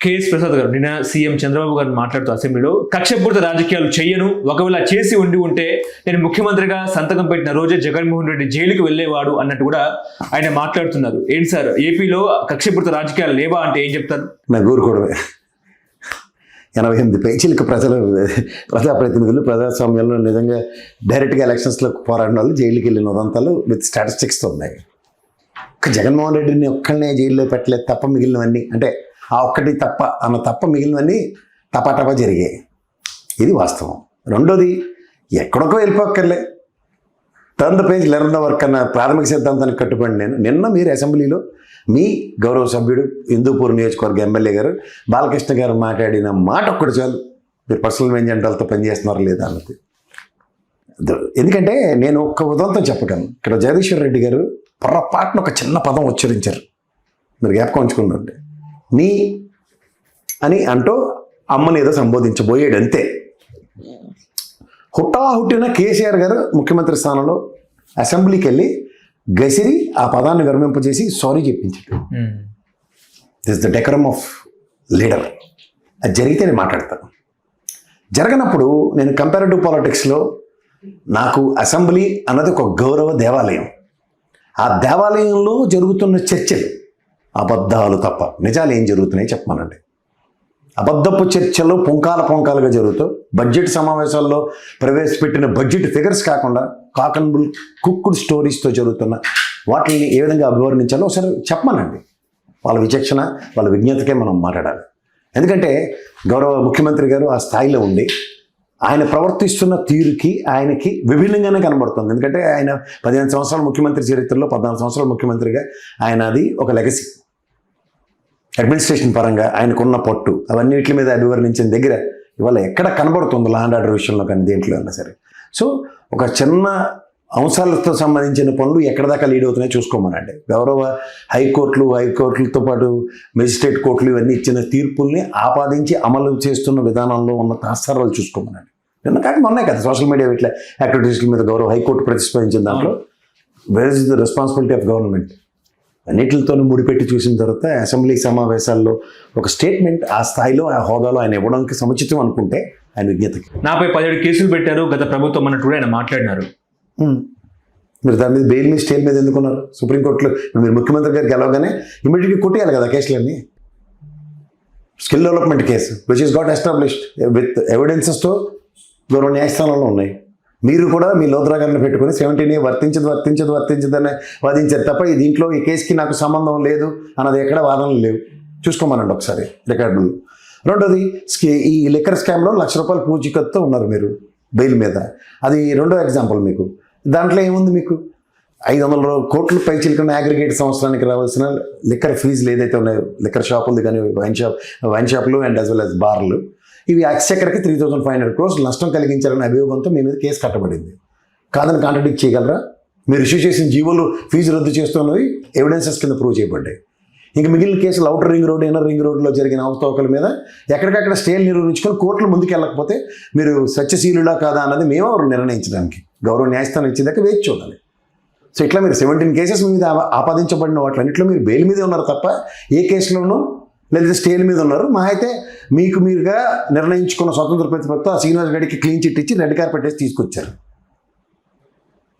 KS Prasad గారు నిన్న CM Chandrababu గారు మాట్లాడుతూ అసెంబ్లీలో కక్షపూరిత రాజకీయాలు చేయను, ఒకవేళ చేసి ఉంటే నేను ముఖ్యమంత్రిగా సంతకం పెట్టిన రోజే జగన్మోహన్ రెడ్డి జైలుకి వెళ్ళేవాడు అన్నట్టు కూడా ఆయన మాట్లాడుతున్నారు. ఏంటి సార్, ఏపీలో కక్షపూరిత రాజకీయాలు లేవా అంటే ఏం చెప్తారు? నాకు ఊరుకోవడమే. 88 పేజీలకు ప్రజాప్రతినిధులు ప్రజాస్వామ్యంలో నిజంగా డైరెక్ట్గా ఎలక్షన్స్లో పోరాడిన వాళ్ళు జైలుకి వెళ్ళిన ఉదంతాలు విత్ స్టాటిస్టిక్స్తో ఉన్నాయి. జగన్మోహన్ రెడ్డిని ఒక్కళ్ళనే జైల్లో పెట్టలేదు తప్ప మిగిలినవన్నీ, అంటే ఆ ఒక్కటి తప్ప అన్న తప్ప మిగిలినవన్నీ టపాటపా జరిగాయి. ఇది వాస్తవం. రెండోది, ఎక్కడికో వెళ్ళిపోక్కర్లే, turn the page learn the work అన్న ప్రాథమిక సిద్ధాంతానికి కట్టుబడి నిన్న మీరు అసెంబ్లీలో మీ గౌరవ సభ్యుడు హిందూపూర్ నియోజకవర్గ ఎమ్మెల్యే గారు బాలకృష్ణ గారు మాట్లాడిన మాట ఒక్కటి చాలు, మీరు పర్సనల్ వెంజెంటాలతో పనిచేస్తున్నారు లేదా అన్నది. ఎందుకంటే నేను ఒక్క ఉదంతం చెప్పగలను. ఇక్కడ జగదీశ్వర్ రెడ్డి గారు పొరపాటున ఒక చిన్న పదం ఉచ్చరించారు, మీరు జ్ఞాపకం ఉంచుకున్నట్టే. నీ అని అంటూ అమ్మని ఏదో సంబోధించబోయాడు అంతే. హుట్టిన కేసీఆర్ గారు ముఖ్యమంత్రి స్థానంలో అసెంబ్లీకి వెళ్ళి గసిరి ఆ పదాన్ని విరమింపజేసి సారీ చెప్పించాడు. This the decorum of leader. అది జరిగితే నేను మాట్లాడతాను. జరగనప్పుడు నేను కంపారిటివ్ పాలిటిక్స్లో నాకు అసెంబ్లీ అన్నది ఒక గౌరవ దేవాలయం. ఆ దేవాలయంలో జరుగుతున్న చర్చలు అబద్ధాలు తప్ప నిజాలు ఏం జరుగుతున్నాయి చెప్పమనండి. అబద్ధపు చర్చలు పొంకాలుగా జరుగుతూ బడ్జెట్ సమావేశాల్లో ప్రవేశపెట్టిన బడ్జెట్ ఫిగర్స్ కాకుండా కాకన్బుల్ కుక్కుడ్ స్టోరీస్తో జరుగుతున్న వాటిని ఏ విధంగా అభివర్ణించాలో ఒకసారి చెప్పమనండి. వాళ్ళ విచక్షణ, వాళ్ళ విజ్ఞతకే మనం మాట్లాడాలి. ఎందుకంటే గౌరవ ముఖ్యమంత్రి గారు ఆ స్థాయిలో ఉండి ఆయన ప్రవర్తిస్తున్న తీరుకి ఆయనకి విభిన్నంగానే కనబడుతుంది. ఎందుకంటే ఆయన 15 సంవత్సరాల ముఖ్యమంత్రి చరిత్రలో 14 సంవత్సరాల ముఖ్యమంత్రిగా ఆయన అది ఒక లెగసీ. అడ్మినిస్ట్రేషన్ పరంగా ఆయనకున్న పట్టు అవన్నిటి మీద అభివర్ణించిన దగ్గర ఇవాళ ఎక్కడ కనబడుతుంది లా అండ్ ఆర్డర్ విషయంలో కానీ దేంట్లో అయినా సరే. సో ఒక చిన్న అంశాలతో సంబంధించిన పనులు ఎక్కడ దాకా లీడ్ అవుతున్నాయో చూసుకోమనండి. గౌరవ హైకోర్టులతో పాటు మెజిస్ట్రేట్ కోర్టులు ఇవన్నీ ఇచ్చిన తీర్పుల్ని ఆపాదించి అమలు చేస్తున్న విధానంలో ఉన్న తాత్సారాలు చూసుకోమనండి. నిన్న కాక మొన్నే కదా సోషల్ మీడియా ఇట్లా యాక్టివిటీస్ల మీద గౌరవ హైకోర్టు ప్రతిస్పందించిన దాంట్లో where is the responsibility of government అన్నిటితో ముడిపెట్టి చూసిన తర్వాత అసెంబ్లీ సమావేశాల్లో ఒక స్టేట్మెంట్ ఆ స్థాయిలో ఆ హోదాలో ఆయన ఇవ్వడానికి సముచితం అనుకుంటే ఆయన విజ్ఞతకి. నాపై 17 కేసులు పెట్టారు గత ప్రభుత్వం అన్నట్టు కూడా ఆయన మాట్లాడినారు. మీరు దాని మీద బెయిల్ మీద స్టేల్ మీద ఎందుకున్నారు? సుప్రీంకోర్టులో మీరు ముఖ్యమంత్రి గారికి గెలవగానే ఇమీడియట్గా కొట్టేయాలి కదా కేసులన్నీ. Skill development case which is got established with ఎవిడెన్సెస్తో గౌరవ న్యాయస్థానంలో ఉన్నాయి. మీరు కూడా మీ లోద్రా గారిని పెట్టుకుని 17A వర్తించదని వాదించారు తప్ప దీంట్లో ఈ కేసుకి నాకు సంబంధం లేదు అన్నది ఎక్కడ వాదనలు లేవు. చూసుకోమనండి ఒకసారి రికార్డులు. రెండోది, ఈ లిక్కర్ స్కామ్లో ₹1,00,000 పూచికత్తో ఉన్నారు మీరు బెయిల్ మీద. అది రెండో ఎగ్జాంపుల్. మీకు దాంట్లో ఏముంది? మీకు 500 కోట్ల పైచిలకన్నా అగ్రిగేట్ సంవత్సరానికి రావాల్సిన లిక్కర్ ఫీజులు ఏదైతే ఉన్నాయో, లిక్కర్ షాపులు కానీ వైన్ షాపులు అండ్ యాజ్ వెల్ యాజ్ బార్లు, ఇవి ఎక్స్చెక్కర్కి 3,500 crores నష్టం కలిగించారనే అభియోగంతో మీ మీద కేసు కట్టబడింది. కాదని కాంట్రడిక్ట్ చేయగలరా? మీరు ఇష్యూ చేసిన జీవోలు ఫీజు రద్దు చేస్తున్నవి ఎవిడెన్సెస్ కింద ప్రూవ్ చేయబడ్డాయి. ఇంక మిగిలిన కేసులు outer ring road, inner ring రోడ్లో జరిగిన అవకతవకల మీద ఎక్కడికక్కడ స్టేలు నిర్వహించుకొని కోర్టులు ముందుకు వెళ్ళకపోతే మీరు సత్యశీలులా కాదా అన్నది మేము నిర్ణయించడానికి గౌరవ న్యాయస్థానం ఇచ్చేదాకా వేచి చూడాలి. సో ఇట్లా మీరు 17 కేసెస్ మీద ఆపాదించబడిన వాటిలన్నింటిలో మీరు బెయిల్ మీదే ఉన్నారు తప్ప ఏ కేసులోనూ లేదా స్టేల్ మీద ఉన్నారు. మా అయితే మీరుగా నిర్ణయించుకున్న స్వతంత్ర ప్రతిపత్తితో ఆ శ్రీనివాస్ గడికి క్లీన్ చిట్ ఇచ్చి రెడ్ కార్పెట్ వేసి తీసుకొచ్చారు.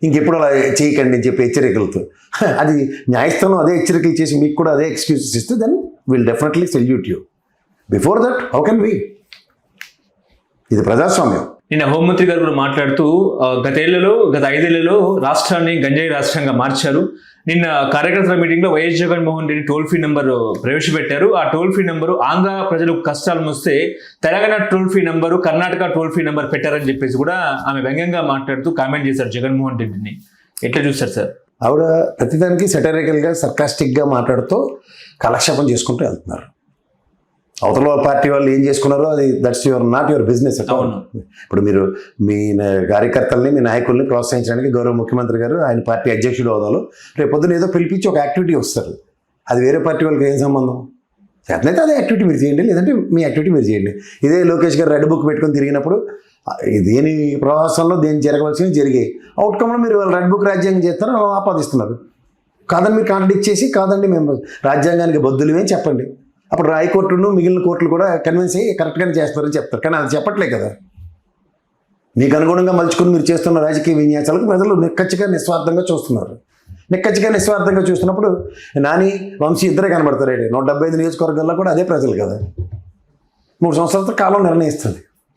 ఇంకెప్పుడు అలా చేయకండి అని చెప్పి హెచ్చరికలతో అది న్యాయస్థానం అదే హెచ్చరికలు చేసి మీకు కూడా అదే ఎక్స్క్యూజెస్ ఇస్తే then will definitely salute you. Before that how can we? ఇది ప్రజాస్వామ్యం. నిన్న హోంమంత్రి గారు కూడా మాట్లాడుతూ గత 5 ఏళ్లలో రాష్ట్రాన్ని గంజాయి రాష్ట్రంగా మార్చారు. నిన్న కార్యకర్తల మీటింగ్లో YS Jaganmohan Reddy toll free number ప్రవేశపెట్టారు. ఆ టోల్ ఫ్రీ నెంబరు ఆంధ్ర ప్రజలకు కష్టాలు వస్తే Telangana toll free number, Karnataka toll free number పెట్టారని చెప్పేసి కూడా ఆమె వ్యంగ్యంగా మాట్లాడుతూ కామెంట్ చేశారు జగన్మోహన్ రెడ్డిని. ఎట్లా చూస్తారు సార్? ఆవిడ ప్రతిదానికి సెటరికల్గా సర్కాస్టిక్గా మాట్లాడుతూ కాలక్షేపం చేసుకుంటూ వెళ్తున్నారు. అవతల పార్టీ వాళ్ళు ఏం చేసుకున్నారో అది దట్స్ నాట్ యువర్ బిజినెస్. ఇప్పుడు మీరు మీ కార్యకర్తల్ని, మీ నాయకుల్ని ప్రోత్సహించడానికి గౌరవ ముఖ్యమంత్రి గారు ఆయన పార్టీ అధ్యక్షుడు హోదాలో రేపు పొద్దున ఏదో పిలిపించి ఒక యాక్టివిటీ వస్తారు. అది వేరే పార్టీ వాళ్ళకి ఏం సంబంధం? చేతనైతే అదే యాక్టివిటీ మీరు చేయండి, లేదంటే మీ యాక్టివిటీ మీరు చేయండి. ఇదే లోకేష్ గారు రెడ్ బుక్ పెట్టుకొని తిరిగినప్పుడు దేని ప్రవాసంలో దేని జరగవలసినవి జరిగాయి. అవుట్కమ్లో మీరు వాళ్ళు రెడ్ బుక్ రాజ్యాంగం చేస్తారని ఆపాదిస్తున్నారు. కాదని మీరు కాంట్రడిక్ట్ చేసి కాదండి మేము రాజ్యాంగానికి బద్దులేమని చెప్పండి. అప్పుడు హైకోర్టును మిగిలిన కోర్టులు కూడా కన్విన్స్ అయ్యి కరెక్ట్గానే చేస్తారని చెప్తారు. కానీ అది చెప్పట్లే కదా. మీకు అనుగుణంగా మలుచుకుని మీరు చేస్తున్న రాజకీయ విన్యాసాలకు ప్రజలు నిక్కచ్చిగా నిస్వార్థంగా చూస్తున్నారు. నిక్కచ్చిగా నిస్వార్థంగా చూస్తున్నప్పుడు నాని, వంశీ ఇద్దరే కనబడతారు. 175 నియోజకవర్గాల్లో కూడా అదే ప్రజలు కదా. 3 సంవత్సరాల కాలం నిర్ణయిస్తుంది.